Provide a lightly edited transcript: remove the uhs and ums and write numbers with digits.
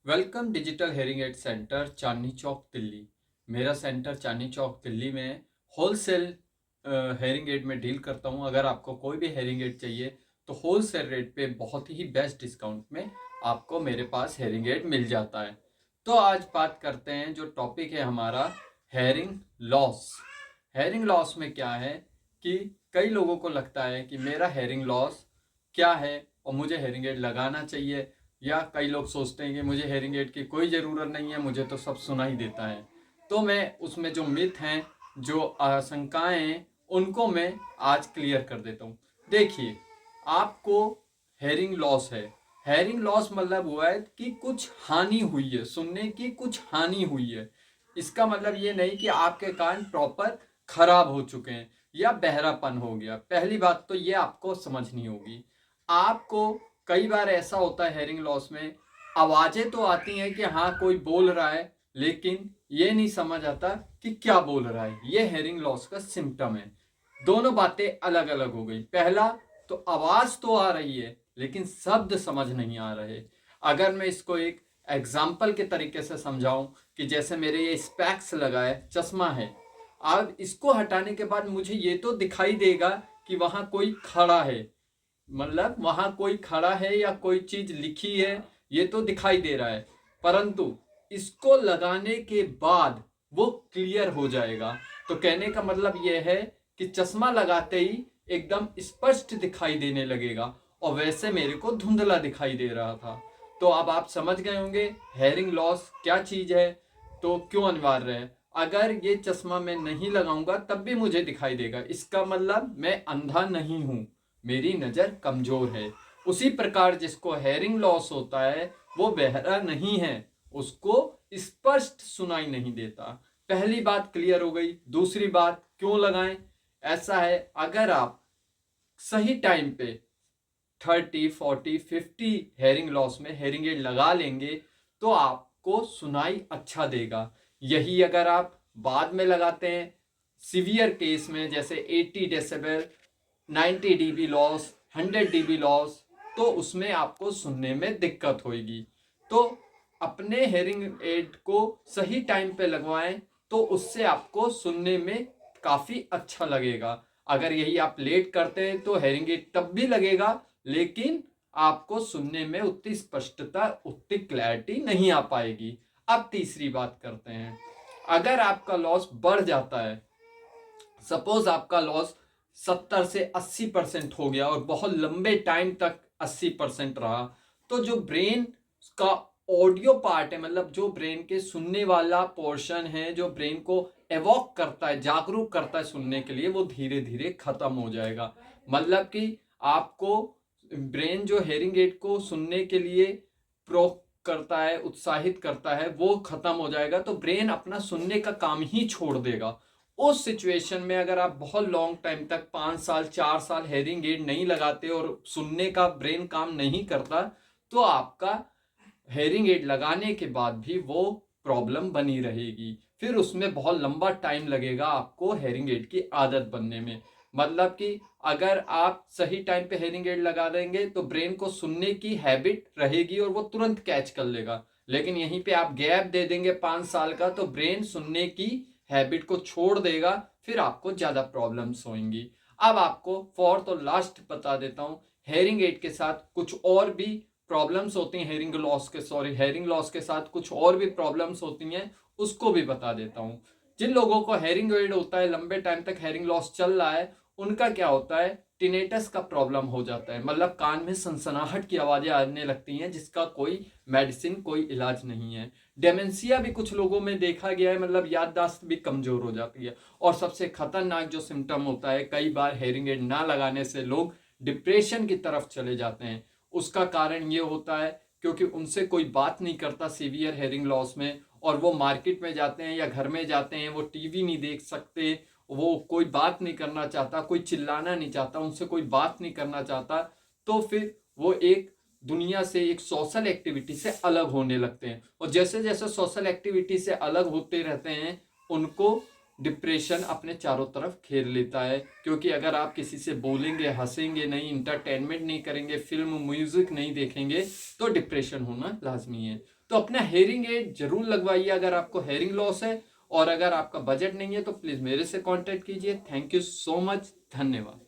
Welcome digital hearing aid centre Chandni Chowk Delhi. मेरा centre Chandni Chowk Delhi में wholesale hearing aid में डील करता हूँ। अगर आपको कोई भी हेयरिंग एड चाहिए तो होलसेल रेट पे बहुत ही बेस्ट डिस्काउंट में आपको मेरे पास हेयरिंग एड मिल जाता है। तो आज बात करते हैं, जो टॉपिक है हमारा हेयरिंग लॉस। हेयरिंग लॉस में क्या है कि कई लोगों को लगता है कि मेरा हेयरिंग लॉस क्या है और मुझे हेयरिंग एड लगाना चाहिए, या कई लोग सोचते हैं कि मुझे हेयरिंग एड की कोई ज़रूरत नहीं है, मुझे तो सब सुनाई देता है। तो मैं उसमें जो मिथ हैं, जो आशंकाएं हैं, उनको मैं आज क्लियर कर देता हूँ। देखिए, आपको हेयरिंग लॉस है। हेयरिंग लॉस मतलब हुआ है कि कुछ हानि हुई है, सुनने की कुछ हानि हुई है। इसका मतलब ये नहीं कि आपके कान प्रॉपर खराब हो चुके हैं या बहरापन हो गया। पहली बात तो ये आपको समझनी होगी। आपको कई बार ऐसा होता है हेयरिंग लॉस में, आवाजें तो आती हैं कि हाँ कोई बोल रहा है, लेकिन ये नहीं समझ आता कि क्या बोल रहा है। ये हेयरिंग लॉस का सिम्टम है। दोनों बातें अलग अलग हो गई। पहला तो आवाज तो आ रही है लेकिन शब्द समझ नहीं आ रहे। अगर मैं इसको एक एग्जाम्पल के तरीके से समझाऊं कि जैसे मेरे ये स्पेक्स लगा है, चश्मा है, अब इसको हटाने के बाद मुझे ये तो दिखाई देगा कि वहां कोई खड़ा है, मतलब वहां कोई खड़ा है या कोई चीज लिखी है, ये तो दिखाई दे रहा है। परंतु इसको लगाने के बाद वो क्लियर हो जाएगा। तो कहने का मतलब ये है कि चश्मा लगाते ही एकदम स्पष्ट दिखाई देने लगेगा, और वैसे मेरे को धुंधला दिखाई दे रहा था। तो अब आप समझ गए होंगे हेयरिंग लॉस क्या चीज है, तो क्यों अनिवार्य है। अगर ये चश्मा मैं नहीं लगाऊंगा तब भी मुझे दिखाई देगा, इसका मतलब मैं अंधा नहीं हूं, मेरी नजर कमजोर है। उसी प्रकार जिसको हेयरिंग लॉस होता है वो बहरा नहीं है, उसको स्पष्ट सुनाई नहीं देता। पहली बात क्लियर हो गई। दूसरी बात, क्यों लगाएं। ऐसा है, अगर आप सही टाइम पे 30, 40, 50 हेयरिंग लॉस में हेयरिंग एड लगा लेंगे तो आपको सुनाई अच्छा देगा। यही अगर आप बाद में लगाते हैं, सीवियर केस में, जैसे 80 decibel, 90 dB loss, 100 dB loss, तो उसमें आपको सुनने में दिक्कत होगी। तो अपने हेयरिंग एड को सही टाइम पे लगवाएं, तो उससे आपको सुनने में काफी अच्छा लगेगा। अगर यही आप लेट करते हैं तो हेयरिंग एड तब भी लगेगा, लेकिन आपको सुनने में उतनी स्पष्टता, उतनी क्लैरिटी नहीं आ पाएगी। अब तीसरी बात करते हैं। अगर आपका लॉस बढ़ जाता है, सपोज आपका लॉस 70 से 80% हो गया और बहुत लंबे टाइम तक 80% रहा, तो जो ब्रेन का ऑडियो पार्ट है, मतलब जो ब्रेन के सुनने वाला पोर्शन है, जो ब्रेन को एवॉक करता है, जागरूक करता है सुनने के लिए, वो धीरे धीरे खत्म हो जाएगा। मतलब कि आपको ब्रेन जो हेयरिंग एड को सुनने के लिए प्रो करता है, उत्साहित करता है, वो खत्म हो जाएगा। तो ब्रेन अपना सुनने का काम ही छोड़ देगा। उस सिचुएशन में अगर आप बहुत लॉन्ग टाइम तक 5 साल 4 साल हेयरिंग एड नहीं लगाते और सुनने का ब्रेन काम नहीं करता, तो आपका हेयरिंग एड लगाने के बाद भी वो प्रॉब्लम बनी रहेगी। फिर उसमें बहुत लंबा टाइम लगेगा आपको हेयरिंग एड की आदत बनने में। मतलब कि अगर आप सही टाइम पे हेयरिंग एड लगा देंगे तो ब्रेन को सुनने की हैबिट रहेगी और वो तुरंत कैच कर लेगा। लेकिन यहीं पे आप गैप दे देंगे 5 साल का, तो ब्रेन सुनने की हैबिट को छोड़ देगा, फिर आपको ज्यादा प्रॉब्लम्स होंगी। अब आपको फोर्थ और लास्ट बता देता हूं, हेयरिंग एड के साथ कुछ और भी प्रॉब्लम्स होती हैं। हेयरिंग लॉस के साथ कुछ और भी प्रॉब्लम्स होती हैं, उसको भी बता देता हूं। जिन लोगों को हेयरिंग एड होता है, लंबे टाइम तक हेयरिंग लॉस चल रहा है, उनका क्या होता है, टिनेटस का प्रॉब्लम हो जाता है। मतलब कान में सनसनाहट की आवाजें आने लगती हैं, जिसका कोई मेडिसिन, कोई इलाज नहीं है। डेमेंशिया भी कुछ लोगों में देखा गया है, मतलब याददाश्त भी कमजोर हो जाती है। और सबसे खतरनाक जो सिम्टम होता है, कई बार हेयरिंग एड ना लगाने से लोग डिप्रेशन की तरफ चले जाते हैं। उसका कारण ये होता है क्योंकि उनसे कोई बात नहीं करता सीवियर हेयरिंग लॉस में, और वो मार्केट में जाते हैं या घर में जाते हैं, वो टीवी नहीं देख सकते, वो कोई बात नहीं करना चाहता, कोई चिल्लाना नहीं चाहता, उनसे कोई बात नहीं करना चाहता। तो फिर वो एक दुनिया से, एक सोशल एक्टिविटी से अलग होने लगते हैं, और जैसे जैसे सोशल एक्टिविटी से अलग होते रहते हैं, उनको डिप्रेशन अपने चारों तरफ घेर लेता है। क्योंकि अगर आप किसी से बोलेंगे, हंसेंगे नहीं, इंटरटेनमेंट नहीं करेंगे, फिल्म म्यूजिक नहीं देखेंगे, तो डिप्रेशन होना लाजमी है। तो अपना हेयरिंग एड जरूर लगवाइए अगर आपको हेयरिंग लॉस है, और अगर आपका बजट नहीं है तो प्लीज मेरे से कांटेक्ट कीजिए। थैंक यू सो मच, धन्यवाद।